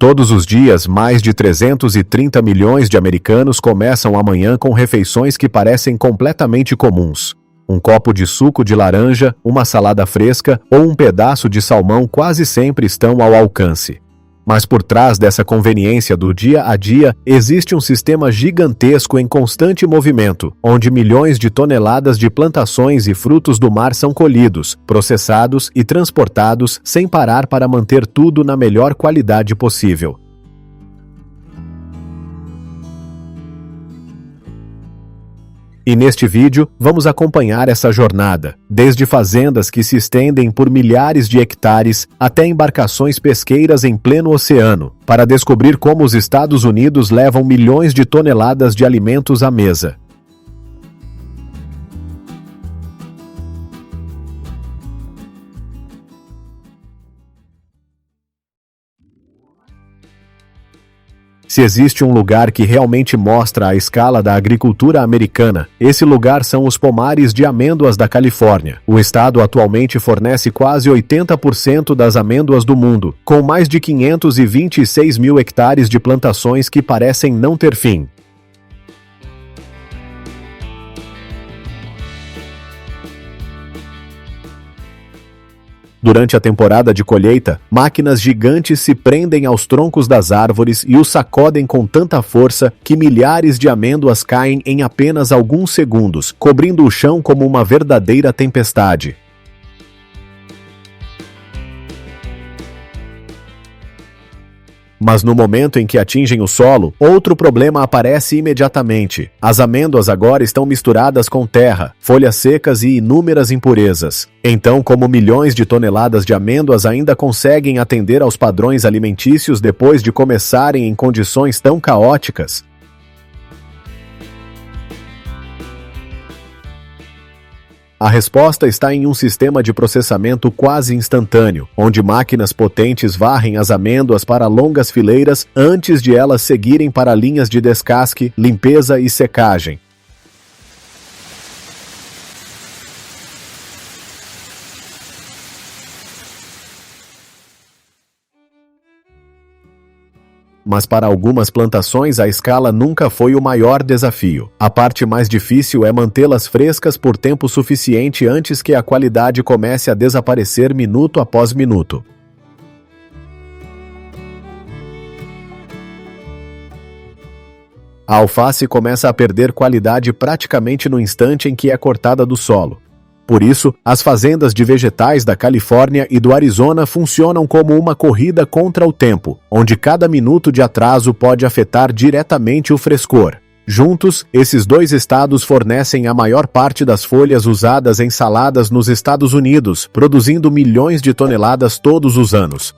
Todos os dias, mais de 330 milhões de americanos começam a manhã com refeições que parecem completamente comuns. Um copo de suco de laranja, uma salada fresca ou um pedaço de salmão quase sempre estão ao alcance. Mas por trás dessa conveniência do dia a dia, existe um sistema gigantesco em constante movimento, onde milhões de toneladas de plantações e frutos do mar são colhidos, processados e transportados sem parar para manter tudo na melhor qualidade possível. E neste vídeo, vamos acompanhar essa jornada, desde fazendas que se estendem por milhares de hectares até embarcações pesqueiras em pleno oceano, para descobrir como os Estados Unidos levam milhões de toneladas de alimentos à mesa. Se existe um lugar que realmente mostra a escala da agricultura americana, esse lugar são os pomares de amêndoas da Califórnia. O estado atualmente fornece quase 80% das amêndoas do mundo, com mais de 526 mil hectares de plantações que parecem não ter fim. Durante a temporada de colheita, máquinas gigantes se prendem aos troncos das árvores e os sacodem com tanta força que milhares de amêndoas caem em apenas alguns segundos, cobrindo o chão como uma verdadeira tempestade. Mas no momento em que atingem o solo, outro problema aparece imediatamente. As amêndoas agora estão misturadas com terra, folhas secas e inúmeras impurezas. Então, como milhões de toneladas de amêndoas ainda conseguem atender aos padrões alimentícios depois de começarem em condições tão caóticas? A resposta está em um sistema de processamento quase instantâneo, onde máquinas potentes varrem as amêndoas para longas fileiras antes de elas seguirem para linhas de descasque, limpeza e secagem. Mas para algumas plantações a escala nunca foi o maior desafio. A parte mais difícil é mantê-las frescas por tempo suficiente antes que a qualidade comece a desaparecer minuto após minuto. A alface começa a perder qualidade praticamente no instante em que é cortada do solo. Por isso, as fazendas de vegetais da Califórnia e do Arizona funcionam como uma corrida contra o tempo, onde cada minuto de atraso pode afetar diretamente o frescor. Juntos, esses dois estados fornecem a maior parte das folhas usadas em saladas nos Estados Unidos, produzindo milhões de toneladas todos os anos.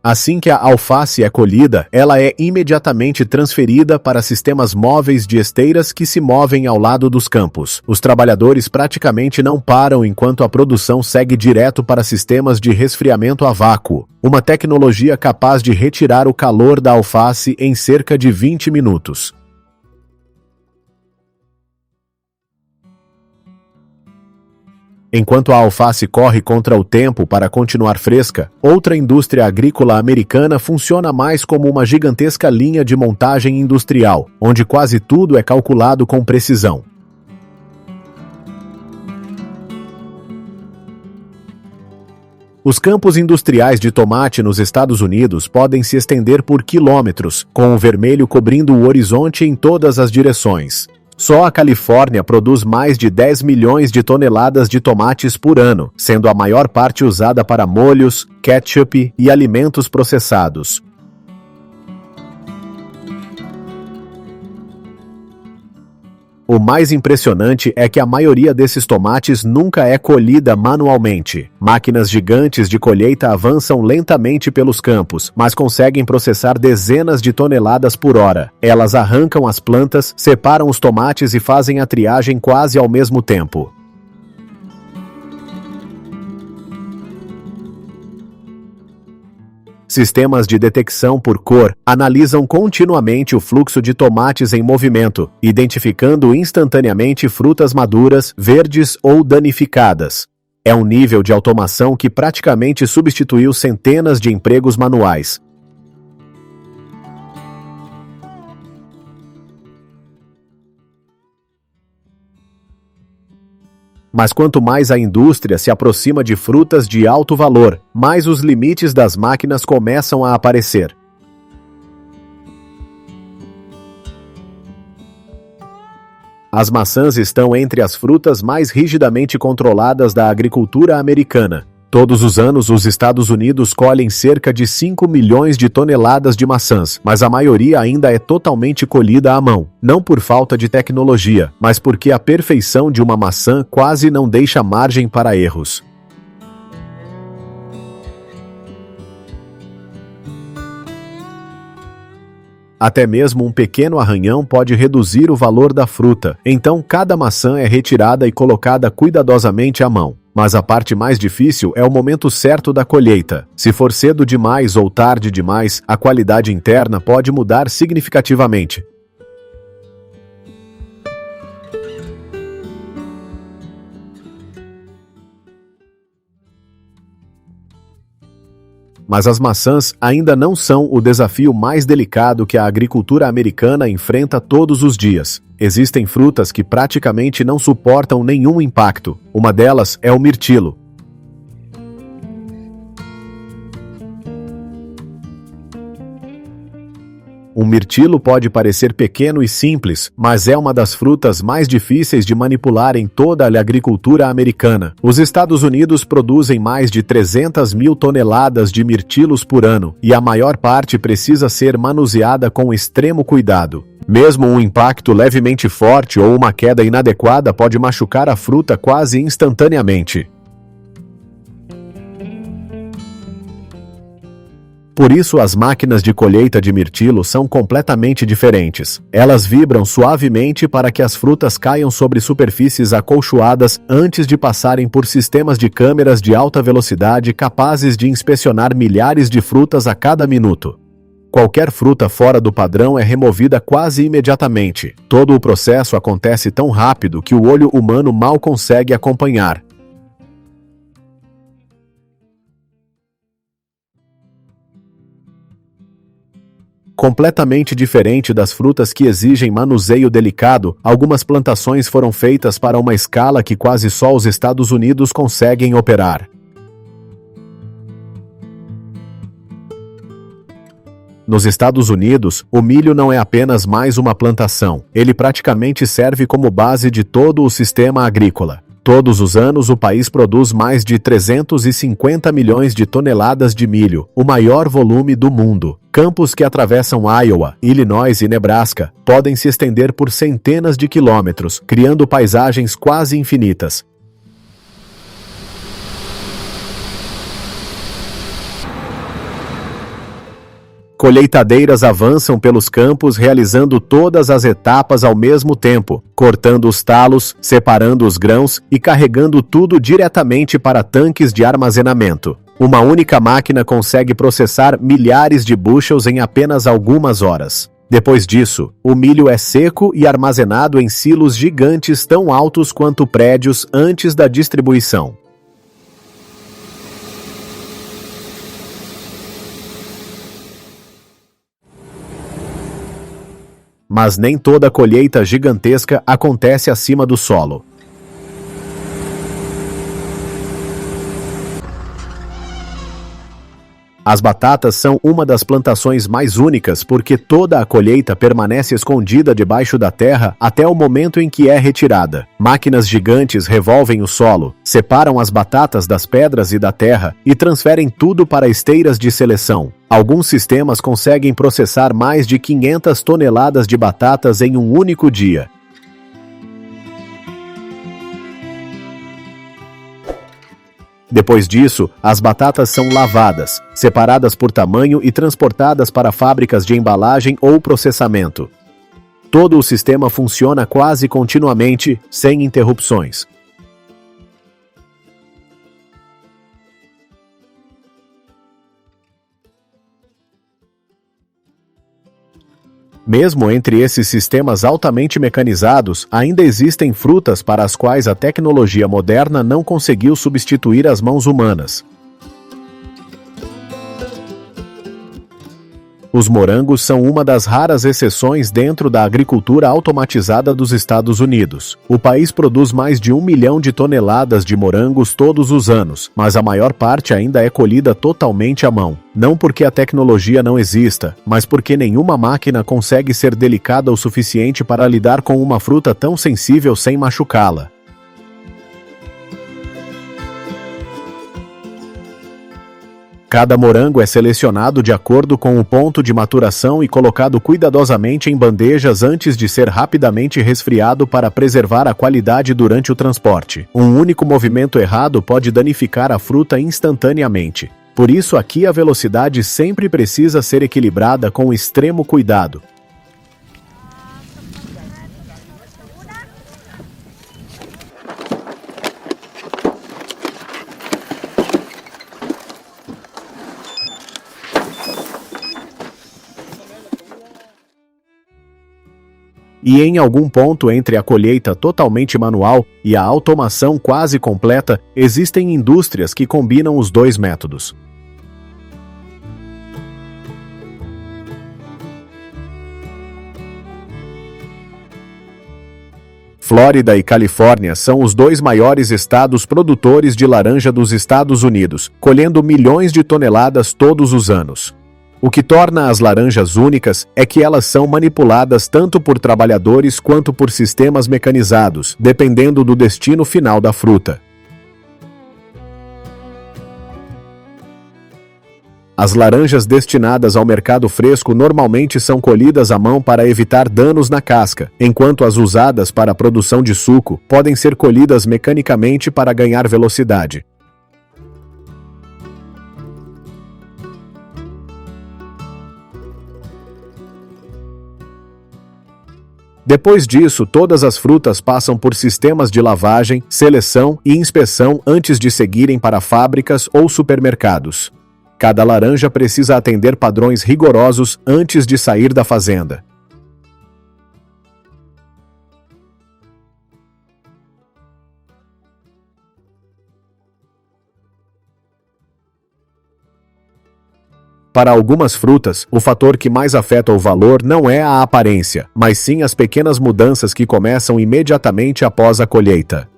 Assim que a alface é colhida, ela é imediatamente transferida para sistemas móveis de esteiras que se movem ao lado dos campos. Os trabalhadores praticamente não param enquanto a produção segue direto para sistemas de resfriamento a vácuo, uma tecnologia capaz de retirar o calor da alface em cerca de 20 minutos. Enquanto a alface corre contra o tempo para continuar fresca, outra indústria agrícola americana funciona mais como uma gigantesca linha de montagem industrial, onde quase tudo é calculado com precisão. Os campos industriais de tomate nos Estados Unidos podem se estender por quilômetros, com o vermelho cobrindo o horizonte em todas as direções. Só a Califórnia produz mais de 10 milhões de toneladas de tomates por ano, sendo a maior parte usada para molhos, ketchup e alimentos processados. O mais impressionante é que a maioria desses tomates nunca é colhida manualmente. Máquinas gigantes de colheita avançam lentamente pelos campos, mas conseguem processar dezenas de toneladas por hora. Elas arrancam as plantas, separam os tomates e fazem a triagem quase ao mesmo tempo. Sistemas de detecção por cor analisam continuamente o fluxo de tomates em movimento, identificando instantaneamente frutas maduras, verdes ou danificadas. É um nível de automação que praticamente substituiu centenas de empregos manuais. Mas quanto mais a indústria se aproxima de frutas de alto valor, mais os limites das máquinas começam a aparecer. As maçãs estão entre as frutas mais rigidamente controladas da agricultura americana. Todos os anos, os Estados Unidos colhem cerca de 5 milhões de toneladas de maçãs, mas a maioria ainda é totalmente colhida à mão, não por falta de tecnologia, mas porque a perfeição de uma maçã quase não deixa margem para erros. Até mesmo um pequeno arranhão pode reduzir o valor da fruta, então cada maçã é retirada e colocada cuidadosamente à mão. Mas a parte mais difícil é o momento certo da colheita. Se for cedo demais ou tarde demais, a qualidade interna pode mudar significativamente. Mas as maçãs ainda não são o desafio mais delicado que a agricultura americana enfrenta todos os dias. Existem frutas que praticamente não suportam nenhum impacto. Uma delas é o mirtilo. Um mirtilo pode parecer pequeno e simples, mas é uma das frutas mais difíceis de manipular em toda a agricultura americana. Os Estados Unidos produzem mais de 300 mil toneladas de mirtilos por ano, e a maior parte precisa ser manuseada com extremo cuidado. Mesmo um impacto levemente forte ou uma queda inadequada pode machucar a fruta quase instantaneamente. Por isso, as máquinas de colheita de mirtilo são completamente diferentes. Elas vibram suavemente para que as frutas caiam sobre superfícies acolchoadas antes de passarem por sistemas de câmeras de alta velocidade capazes de inspecionar milhares de frutas a cada minuto. Qualquer fruta fora do padrão é removida quase imediatamente. Todo o processo acontece tão rápido que o olho humano mal consegue acompanhar. Completamente diferente das frutas que exigem manuseio delicado, algumas plantações foram feitas para uma escala que quase só os Estados Unidos conseguem operar. Nos Estados Unidos, o milho não é apenas mais uma plantação, ele praticamente serve como base de todo o sistema agrícola. Todos os anos, o país produz mais de 350 milhões de toneladas de milho, o maior volume do mundo. Campos que atravessam Iowa, Illinois e Nebraska podem se estender por centenas de quilômetros, criando paisagens quase infinitas. Colheitadeiras avançam pelos campos realizando todas as etapas ao mesmo tempo, cortando os talos, separando os grãos e carregando tudo diretamente para tanques de armazenamento. Uma única máquina consegue processar milhares de bushels em apenas algumas horas. Depois disso, o milho é seco e armazenado em silos gigantes tão altos quanto prédios antes da distribuição. Mas nem toda colheita gigantesca acontece acima do solo. As batatas são uma das plantações mais únicas porque toda a colheita permanece escondida debaixo da terra até o momento em que é retirada. Máquinas gigantes revolvem o solo, separam as batatas das pedras e da terra e transferem tudo para esteiras de seleção. Alguns sistemas conseguem processar mais de 500 toneladas de batatas em um único dia. Depois disso, as batatas são lavadas, separadas por tamanho e transportadas para fábricas de embalagem ou processamento. Todo o sistema funciona quase continuamente, sem interrupções. Mesmo entre esses sistemas altamente mecanizados, ainda existem frutas para as quais a tecnologia moderna não conseguiu substituir as mãos humanas. Os morangos são uma das raras exceções dentro da agricultura automatizada dos Estados Unidos. O país produz mais de 1 milhão de toneladas de morangos todos os anos, mas a maior parte ainda é colhida totalmente à mão. Não porque a tecnologia não exista, mas porque nenhuma máquina consegue ser delicada o suficiente para lidar com uma fruta tão sensível sem machucá-la. Cada morango é selecionado de acordo com o ponto de maturação e colocado cuidadosamente em bandejas antes de ser rapidamente resfriado para preservar a qualidade durante o transporte. Um único movimento errado pode danificar a fruta instantaneamente. Por isso, aqui a velocidade sempre precisa ser equilibrada com extremo cuidado. E em algum ponto entre a colheita totalmente manual e a automação quase completa, existem indústrias que combinam os dois métodos. Flórida e Califórnia são os dois maiores estados produtores de laranja dos Estados Unidos, colhendo milhões de toneladas todos os anos. O que torna as laranjas únicas é que elas são manipuladas tanto por trabalhadores quanto por sistemas mecanizados, dependendo do destino final da fruta. As laranjas destinadas ao mercado fresco normalmente são colhidas à mão para evitar danos na casca, enquanto as usadas para a produção de suco podem ser colhidas mecanicamente para ganhar velocidade. Depois disso, todas as frutas passam por sistemas de lavagem, seleção e inspeção antes de seguirem para fábricas ou supermercados. Cada laranja precisa atender padrões rigorosos antes de sair da fazenda. Para algumas frutas, o fator que mais afeta o valor não é a aparência, mas sim as pequenas mudanças que começam imediatamente após a colheita.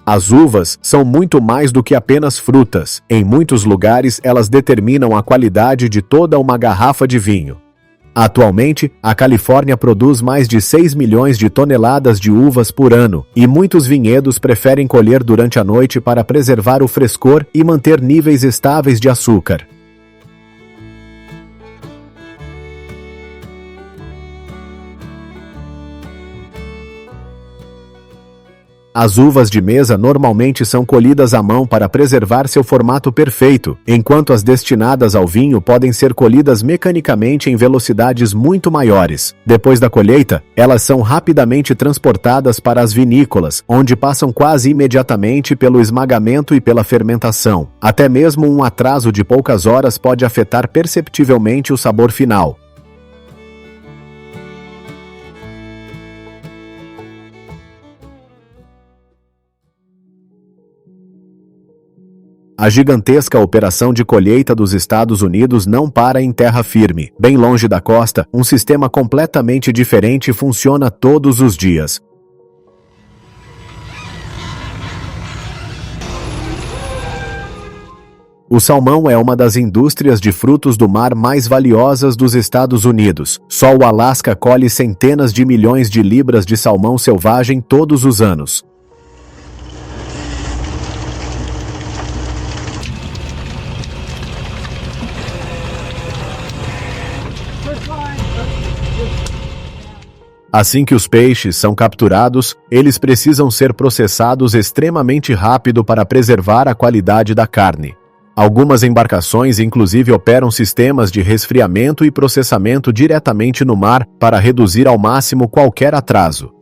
As uvas são muito mais do que apenas frutas. Em muitos lugares, elas determinam a qualidade de toda uma garrafa de vinho. Atualmente, a Califórnia produz mais de 6 milhões de toneladas de uvas por ano, e muitos vinhedos preferem colher durante a noite para preservar o frescor e manter níveis estáveis de açúcar. As uvas de mesa normalmente são colhidas à mão para preservar seu formato perfeito, enquanto as destinadas ao vinho podem ser colhidas mecanicamente em velocidades muito maiores. Depois da colheita, elas são rapidamente transportadas para as vinícolas, onde passam quase imediatamente pelo esmagamento e pela fermentação. Até mesmo um atraso de poucas horas pode afetar perceptivelmente o sabor final. A gigantesca operação de colheita dos Estados Unidos não para em terra firme. Bem longe da costa, um sistema completamente diferente funciona todos os dias. O salmão é uma das indústrias de frutos do mar mais valiosas dos Estados Unidos. Só o Alasca colhe centenas de milhões de libras de salmão selvagem todos os anos. Assim que os peixes são capturados, eles precisam ser processados extremamente rápido para preservar a qualidade da carne. Algumas embarcações inclusive operam sistemas de resfriamento e processamento diretamente no mar para reduzir ao máximo qualquer atraso.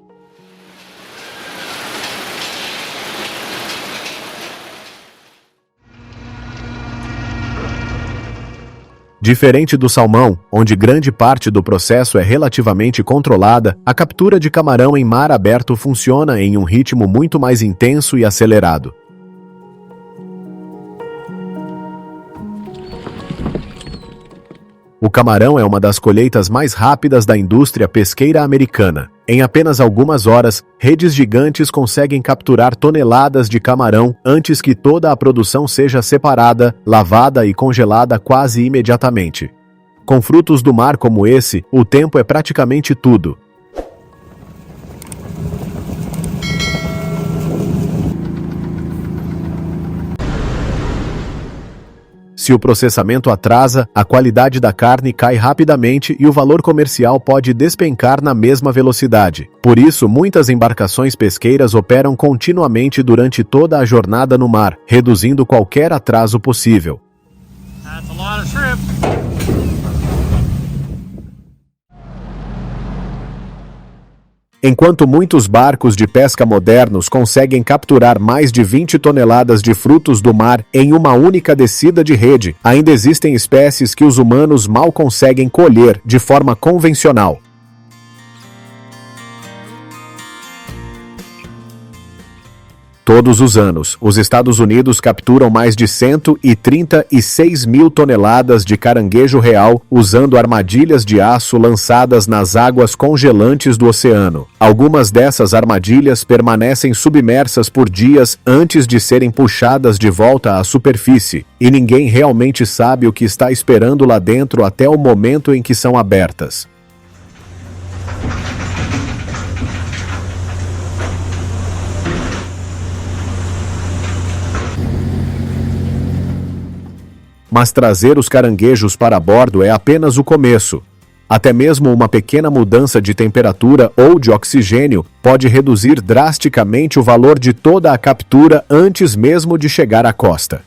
Diferente do salmão, onde grande parte do processo é relativamente controlada, a captura de camarão em mar aberto funciona em um ritmo muito mais intenso e acelerado. O camarão é uma das colheitas mais rápidas da indústria pesqueira americana. Em apenas algumas horas, redes gigantes conseguem capturar toneladas de camarão antes que toda a produção seja separada, lavada e congelada quase imediatamente. Com frutos do mar como esse, o tempo é praticamente tudo. Se o processamento atrasa, a qualidade da carne cai rapidamente e o valor comercial pode despencar na mesma velocidade. Por isso, muitas embarcações pesqueiras operam continuamente durante toda a jornada no mar, reduzindo qualquer atraso possível. That's a lot of shrimp. Enquanto muitos barcos de pesca modernos conseguem capturar mais de 20 toneladas de frutos do mar em uma única descida de rede, ainda existem espécies que os humanos mal conseguem colher de forma convencional. Todos os anos, os Estados Unidos capturam mais de 136 mil toneladas de caranguejo real usando armadilhas de aço lançadas nas águas congelantes do oceano. Algumas dessas armadilhas permanecem submersas por dias antes de serem puxadas de volta à superfície, e ninguém realmente sabe o que está esperando lá dentro até o momento em que são abertas. Mas trazer os caranguejos para bordo é apenas o começo. Até mesmo uma pequena mudança de temperatura ou de oxigênio pode reduzir drasticamente o valor de toda a captura antes mesmo de chegar à costa.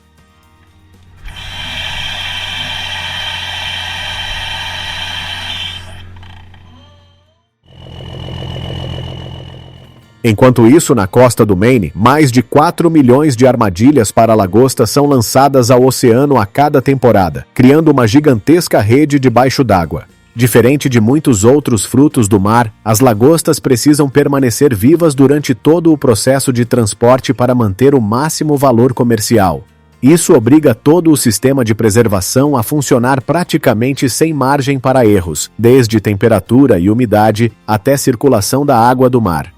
Enquanto isso, na costa do Maine, mais de 4 milhões de armadilhas para lagosta são lançadas ao oceano a cada temporada, criando uma gigantesca rede debaixo d'água. Diferente de muitos outros frutos do mar, as lagostas precisam permanecer vivas durante todo o processo de transporte para manter o máximo valor comercial. Isso obriga todo o sistema de preservação a funcionar praticamente sem margem para erros, desde temperatura e umidade até circulação da água do mar.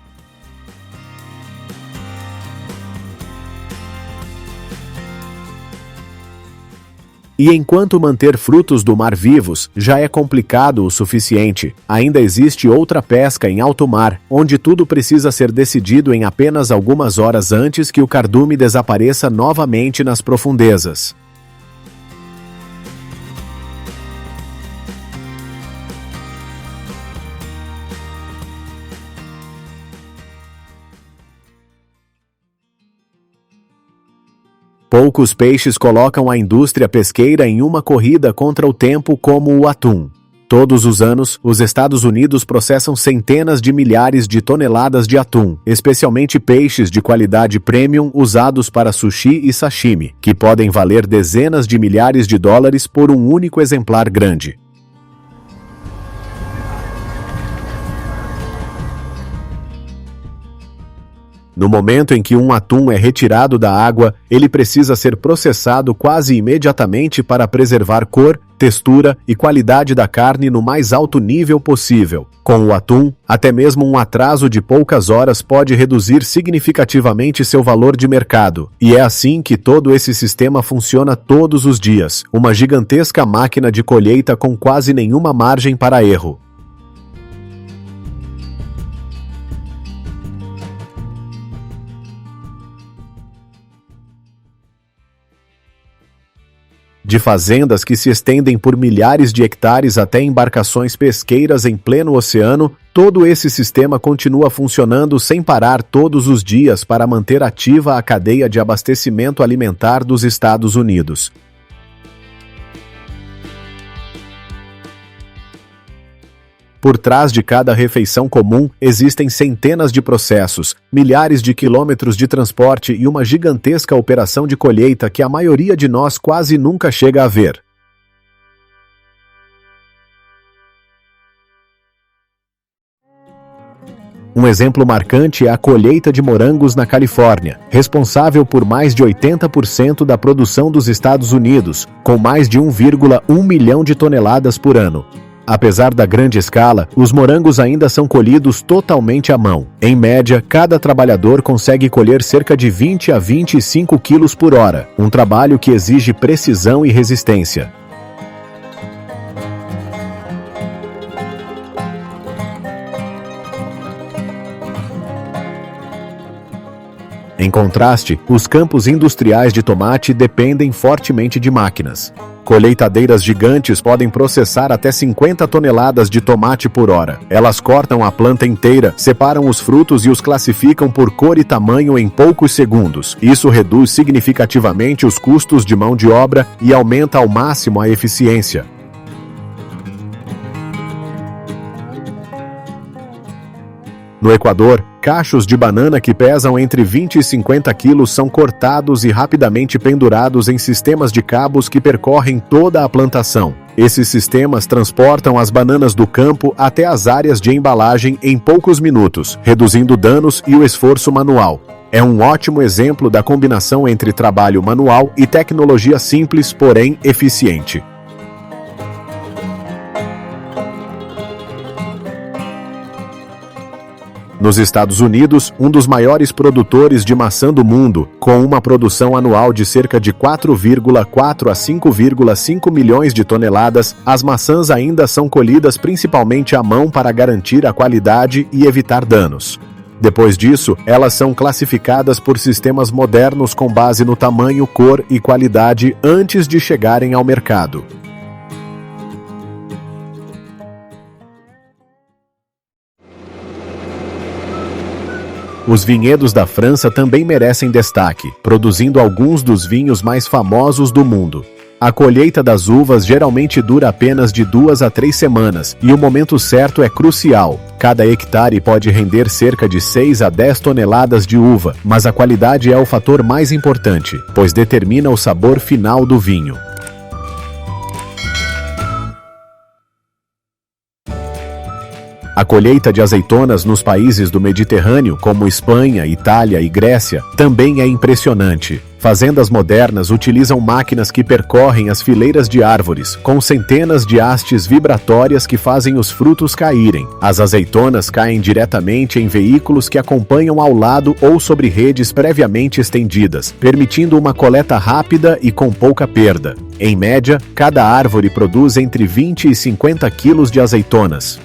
E enquanto manter frutos do mar vivos já é complicado o suficiente, ainda existe outra pesca em alto mar, onde tudo precisa ser decidido em apenas algumas horas antes que o cardume desapareça novamente nas profundezas. Poucos peixes colocam a indústria pesqueira em uma corrida contra o tempo como o atum. Todos os anos, os Estados Unidos processam centenas de milhares de toneladas de atum, especialmente peixes de qualidade premium usados para sushi e sashimi, que podem valer dezenas de milhares de dólares por um único exemplar grande. No momento em que um atum é retirado da água, ele precisa ser processado quase imediatamente para preservar cor, textura e qualidade da carne no mais alto nível possível. Com o atum, até mesmo um atraso de poucas horas pode reduzir significativamente seu valor de mercado. E é assim que todo esse sistema funciona todos os dias, uma gigantesca máquina de colheita com quase nenhuma margem para erro. De fazendas que se estendem por milhares de hectares até embarcações pesqueiras em pleno oceano, todo esse sistema continua funcionando sem parar todos os dias para manter ativa a cadeia de abastecimento alimentar dos Estados Unidos. Por trás de cada refeição comum, existem centenas de processos, milhares de quilômetros de transporte e uma gigantesca operação de colheita que a maioria de nós quase nunca chega a ver. Um exemplo marcante é a colheita de morangos na Califórnia, responsável por mais de 80% da produção dos Estados Unidos, com mais de 1,1 milhão de toneladas por ano. Apesar da grande escala, os morangos ainda são colhidos totalmente à mão. Em média, cada trabalhador consegue colher cerca de 20 a 25 quilos por hora, um trabalho que exige precisão e resistência. Em contraste, os campos industriais de tomate dependem fortemente de máquinas. Colheitadeiras gigantes podem processar até 50 toneladas de tomate por hora. Elas cortam a planta inteira, separam os frutos e os classificam por cor e tamanho em poucos segundos. Isso reduz significativamente os custos de mão de obra e aumenta ao máximo a eficiência. No Equador, cachos de banana que pesam entre 20 e 50 quilos são cortados e rapidamente pendurados em sistemas de cabos que percorrem toda a plantação. Esses sistemas transportam as bananas do campo até as áreas de embalagem em poucos minutos, reduzindo danos e o esforço manual. É um ótimo exemplo da combinação entre trabalho manual e tecnologia simples, porém eficiente. Nos Estados Unidos, um dos maiores produtores de maçã do mundo, com uma produção anual de cerca de 4,4 a 5,5 milhões de toneladas, as maçãs ainda são colhidas principalmente à mão para garantir a qualidade e evitar danos. Depois disso, elas são classificadas por sistemas modernos com base no tamanho, cor e qualidade antes de chegarem ao mercado. Os vinhedos da França também merecem destaque, produzindo alguns dos vinhos mais famosos do mundo. A colheita das uvas geralmente dura apenas de 2 a 3 semanas, e o momento certo é crucial. Cada hectare pode render cerca de 6 a 10 toneladas de uva, mas a qualidade é o fator mais importante, pois determina o sabor final do vinho. A colheita de azeitonas nos países do Mediterrâneo, como Espanha, Itália e Grécia, também é impressionante. Fazendas modernas utilizam máquinas que percorrem as fileiras de árvores, com centenas de hastes vibratórias que fazem os frutos caírem. As azeitonas caem diretamente em veículos que acompanham ao lado ou sobre redes previamente estendidas, permitindo uma coleta rápida e com pouca perda. Em média, cada árvore produz entre 20 e 50 quilos de azeitonas.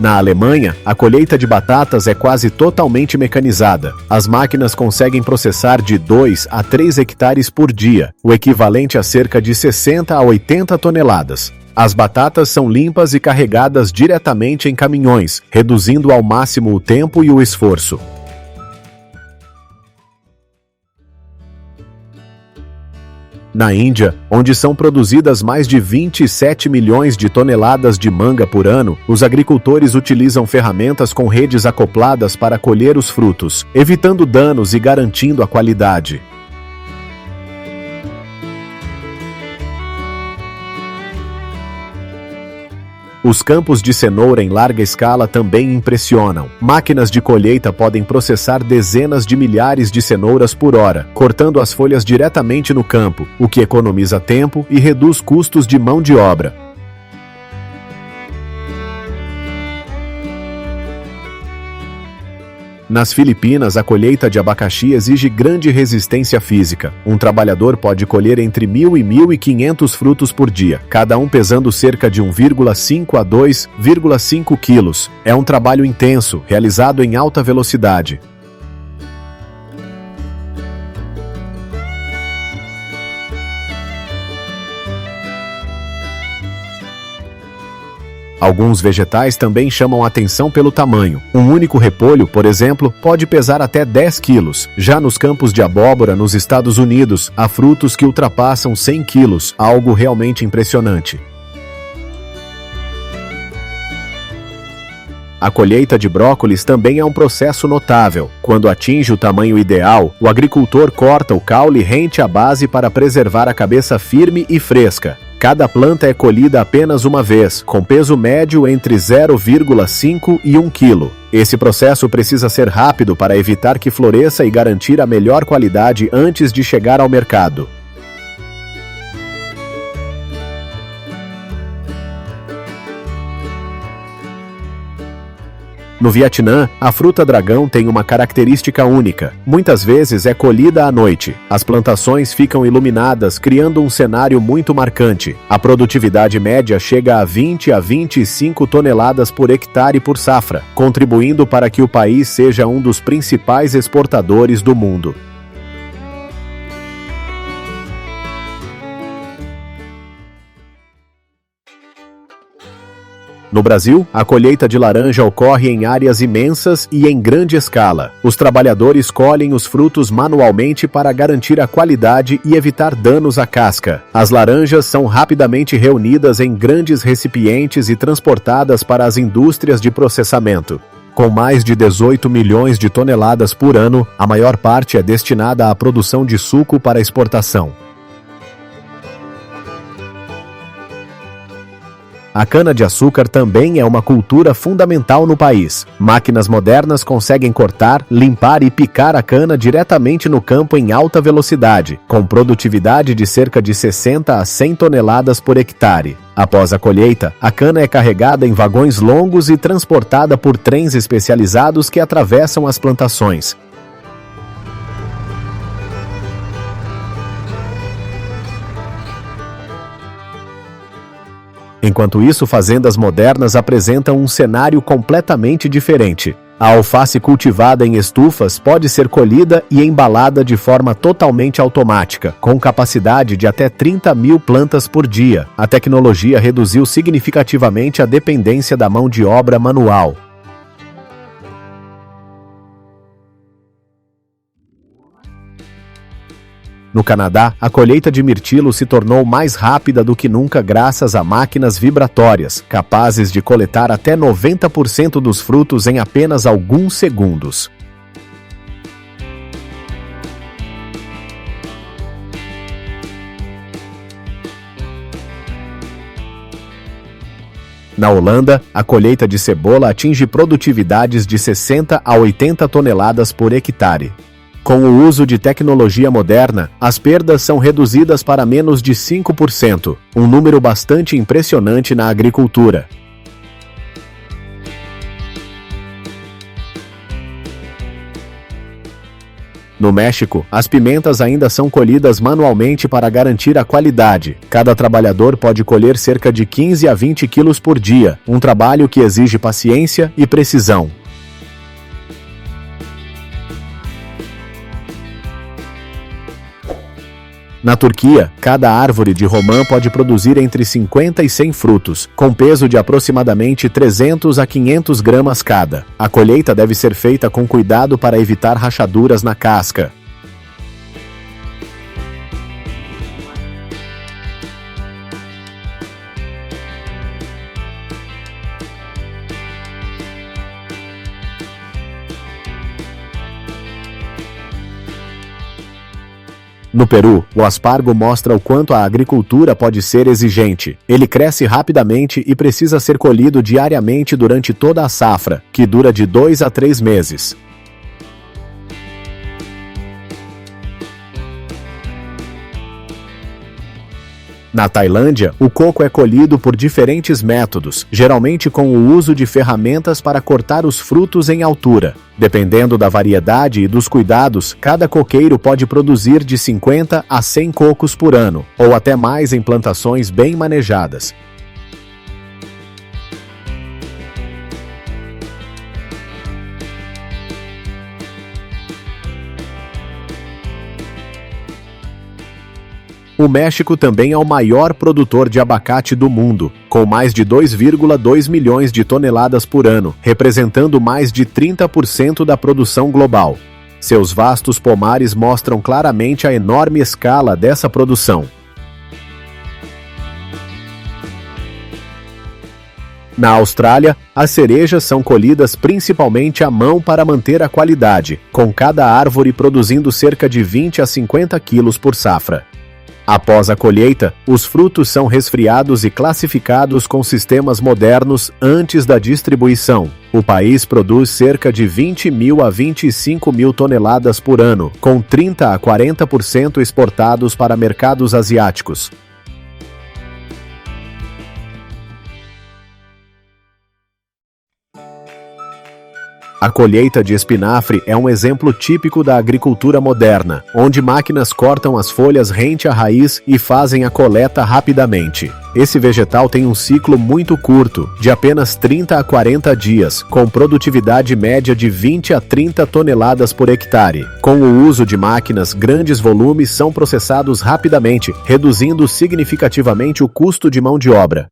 Na Alemanha, a colheita de batatas é quase totalmente mecanizada. As máquinas conseguem processar de 2 a 3 hectares por dia, o equivalente a cerca de 60 a 80 toneladas. As batatas são limpas e carregadas diretamente em caminhões, reduzindo ao máximo o tempo e o esforço. Na Índia, onde são produzidas mais de 27 milhões de toneladas de manga por ano, os agricultores utilizam ferramentas com redes acopladas para colher os frutos, evitando danos e garantindo a qualidade. Os campos de cenoura em larga escala também impressionam. Máquinas de colheita podem processar dezenas de milhares de cenouras por hora, cortando as folhas diretamente no campo, o que economiza tempo e reduz custos de mão de obra. Nas Filipinas, a colheita de abacaxi exige grande resistência física. Um trabalhador pode colher entre 1.000 e 1.500 frutos por dia, cada um pesando cerca de 1,5 a 2,5 quilos. É um trabalho intenso, realizado em alta velocidade. Alguns vegetais também chamam a atenção pelo tamanho. Um único repolho, por exemplo, pode pesar até 10 quilos. Já nos campos de abóbora nos Estados Unidos, há frutos que ultrapassam 100 quilos, algo realmente impressionante. A colheita de brócolis também é um processo notável. Quando atinge o tamanho ideal, o agricultor corta o caule rente à base para preservar a cabeça firme e fresca. Cada planta é colhida apenas uma vez, com peso médio entre 0,5 e 1 kg. Esse processo precisa ser rápido para evitar que floresça e garantir a melhor qualidade antes de chegar ao mercado. No Vietnã, a fruta dragão tem uma característica única. Muitas vezes é colhida à noite. As plantações ficam iluminadas, criando um cenário muito marcante. A produtividade média chega a 20 a 25 toneladas por hectare por safra, contribuindo para que o país seja um dos principais exportadores do mundo. No Brasil, a colheita de laranja ocorre em áreas imensas e em grande escala. Os trabalhadores colhem os frutos manualmente para garantir a qualidade e evitar danos à casca. As laranjas são rapidamente reunidas em grandes recipientes e transportadas para as indústrias de processamento. Com mais de 18 milhões de toneladas por ano, a maior parte é destinada à produção de suco para exportação. A cana-de-açúcar também é uma cultura fundamental no país. Máquinas modernas conseguem cortar, limpar e picar a cana diretamente no campo em alta velocidade, com produtividade de cerca de 60 a 100 toneladas por hectare. Após a colheita, a cana é carregada em vagões longos e transportada por trens especializados que atravessam as plantações. Enquanto isso, fazendas modernas apresentam um cenário completamente diferente. A alface cultivada em estufas pode ser colhida e embalada de forma totalmente automática, com capacidade de até 30 mil plantas por dia. A tecnologia reduziu significativamente a dependência da mão de obra manual. No Canadá, a colheita de mirtilo se tornou mais rápida do que nunca graças a máquinas vibratórias, capazes de coletar até 90% dos frutos em apenas alguns segundos. Na Holanda, a colheita de cebola atinge produtividades de 60 a 80 toneladas por hectare. Com o uso de tecnologia moderna, as perdas são reduzidas para menos de 5%, um número bastante impressionante na agricultura. No México, as pimentas ainda são colhidas manualmente para garantir a qualidade. Cada trabalhador pode colher cerca de 15 a 20 quilos por dia, um trabalho que exige paciência e precisão. Na Turquia, cada árvore de romã pode produzir entre 50 e 100 frutos, com peso de aproximadamente 300 a 500 gramas cada. A colheita deve ser feita com cuidado para evitar rachaduras na casca. No Peru, o aspargo mostra o quanto a agricultura pode ser exigente. Ele cresce rapidamente e precisa ser colhido diariamente durante toda a safra, que dura de 2 a 3 meses. Na Tailândia, o coco é colhido por diferentes métodos, geralmente com o uso de ferramentas para cortar os frutos em altura. Dependendo da variedade e dos cuidados, cada coqueiro pode produzir de 50 a 100 cocos por ano, ou até mais em plantações bem manejadas. O México também é o maior produtor de abacate do mundo, com mais de 2,2 milhões de toneladas por ano, representando mais de 30% da produção global. Seus vastos pomares mostram claramente a enorme escala dessa produção. Na Austrália, as cerejas são colhidas principalmente à mão para manter a qualidade, com cada árvore produzindo cerca de 20 a 50 quilos por safra. Após a colheita, os frutos são resfriados e classificados com sistemas modernos antes da distribuição. O país produz cerca de 20.000 a 25.000 toneladas por ano, com 30 a 40% exportados para mercados asiáticos. A colheita de espinafre é um exemplo típico da agricultura moderna, onde máquinas cortam as folhas rente à raiz e fazem a coleta rapidamente. Esse vegetal tem um ciclo muito curto, de apenas 30 a 40 dias, com produtividade média de 20 a 30 toneladas por hectare. Com o uso de máquinas, grandes volumes são processados rapidamente, reduzindo significativamente o custo de mão de obra.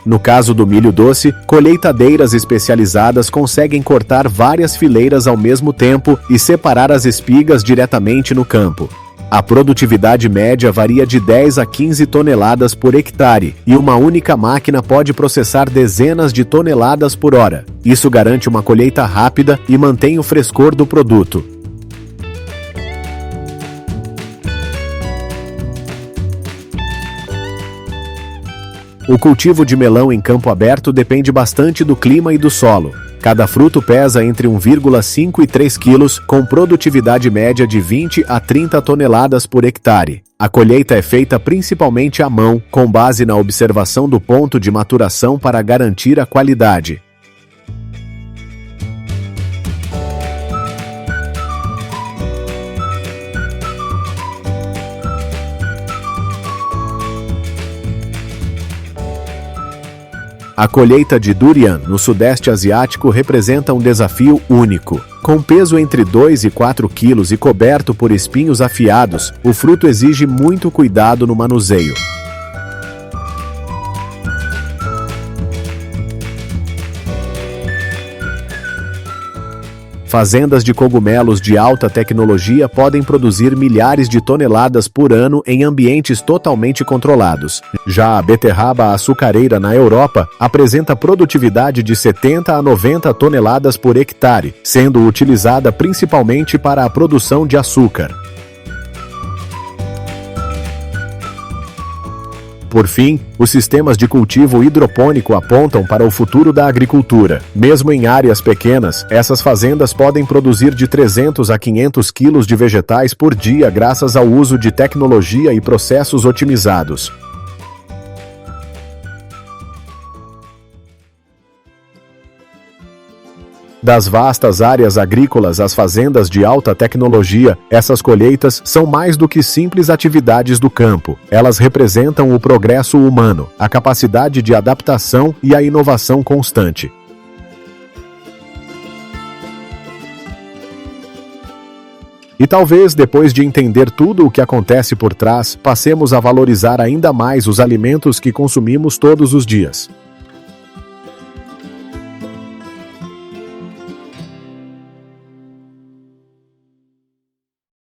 No caso do milho doce, colheitadeiras especializadas conseguem cortar várias fileiras ao mesmo tempo e separar as espigas diretamente no campo. A produtividade média varia de 10 a 15 toneladas por hectare, e uma única máquina pode processar dezenas de toneladas por hora. Isso garante uma colheita rápida e mantém o frescor do produto. O cultivo de melão em campo aberto depende bastante do clima e do solo. Cada fruto pesa entre 1,5 e 3 quilos, com produtividade média de 20 a 30 toneladas por hectare. A colheita é feita principalmente à mão, com base na observação do ponto de maturação para garantir a qualidade. A colheita de durian no Sudeste Asiático representa um desafio único. Com peso entre 2 e 4 quilos e coberto por espinhos afiados, o fruto exige muito cuidado no manuseio. Fazendas de cogumelos de alta tecnologia podem produzir milhares de toneladas por ano em ambientes totalmente controlados. Já a beterraba açucareira na Europa apresenta produtividade de 70 a 90 toneladas por hectare, sendo utilizada principalmente para a produção de açúcar. Por fim, os sistemas de cultivo hidropônico apontam para o futuro da agricultura. Mesmo em áreas pequenas, essas fazendas podem produzir de 300 a 500 quilos de vegetais por dia graças ao uso de tecnologia e processos otimizados. Das vastas áreas agrícolas às fazendas de alta tecnologia, essas colheitas são mais do que simples atividades do campo. Elas representam o progresso humano, a capacidade de adaptação e a inovação constante. E talvez, depois de entender tudo o que acontece por trás, passemos a valorizar ainda mais os alimentos que consumimos todos os dias.